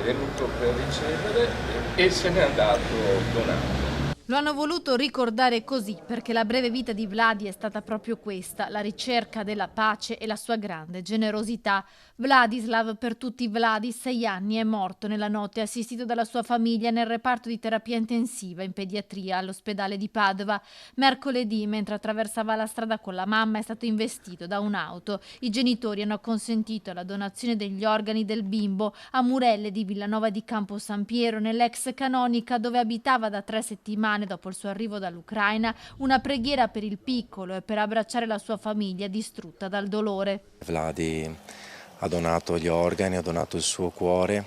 venuto per ricevere e se n'è andato donato. Lo hanno voluto ricordare così perché la breve vita di Vladi è stata proprio questa, la ricerca della pace e la sua grande generosità. Vladislav, per tutti Vladi, 6 anni, è morto nella notte assistito dalla sua famiglia nel reparto di terapia intensiva in pediatria all'ospedale di Padova. Mercoledì, mentre attraversava la strada con la mamma, è stato investito da un'auto. I genitori hanno consentito la donazione degli organi del bimbo a Murelle di Villanova di Campo San Piero, nell'ex Canonica, dove abitava da 3 settimane dopo il suo arrivo dall'Ucraina, una preghiera per il piccolo e per abbracciare la sua famiglia distrutta dal dolore. Vladi ha donato gli organi, ha donato il suo cuore,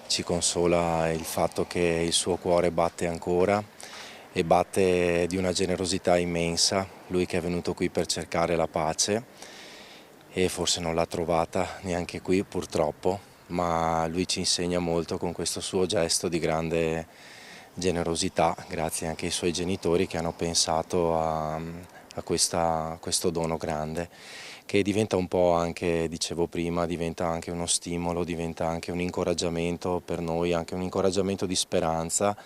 ci consola il fatto che il suo cuore batte ancora e batte di una generosità immensa, lui che è venuto qui per cercare la pace e forse non l'ha trovata neanche qui purtroppo, ma lui ci insegna molto con questo suo gesto di grande generosità, grazie anche ai suoi genitori che hanno pensato a questo dono grande, che diventa un po' anche, dicevo prima, diventa anche uno stimolo, diventa anche un incoraggiamento per noi, anche un incoraggiamento di speranza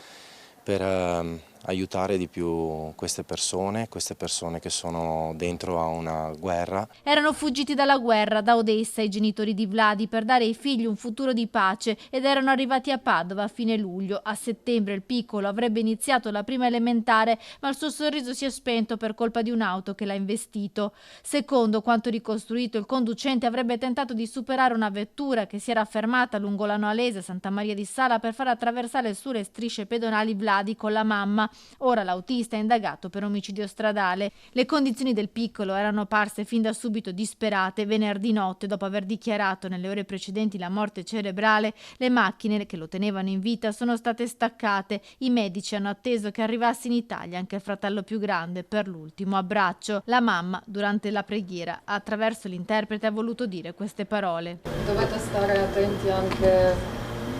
per aiutare di più queste persone che sono dentro a una guerra. Erano fuggiti dalla guerra da Odessa i genitori di Vladi per dare ai figli un futuro di pace ed erano arrivati a Padova a fine luglio. A settembre il piccolo avrebbe iniziato la prima elementare, ma il suo sorriso si è spento per colpa di un'auto che l'ha investito. Secondo quanto ricostruito, il conducente avrebbe tentato di superare una vettura che si era fermata lungo la Noalese Santa Maria di Sala per far attraversare sulle strisce pedonali Vladi con la mamma. Ora l'autista è indagato per omicidio stradale. Le condizioni del piccolo erano parse fin da subito disperate. Venerdì notte, dopo aver dichiarato nelle ore precedenti la morte cerebrale, le macchine che lo tenevano in vita sono state staccate. I medici hanno atteso che arrivasse in Italia anche il fratello più grande per l'ultimo abbraccio. La mamma, durante la preghiera, attraverso l'interprete ha voluto dire queste parole. Dovete stare attenti anche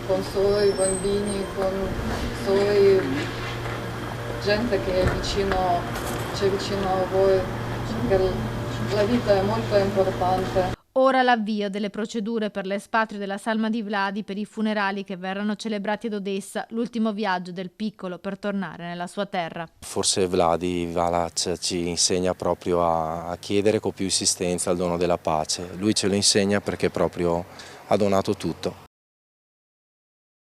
con suoi bambini, con suoi gente che è vicino, c'è vicino a voi, perché la vita è molto importante. Ora l'avvio delle procedure per l'espatrio della salma di Vladi per i funerali che verranno celebrati ad Odessa, l'ultimo viaggio del piccolo per tornare nella sua terra. Forse Vladi Valac ci insegna proprio a chiedere con più insistenza il dono della pace. Lui ce lo insegna perché proprio ha donato tutto.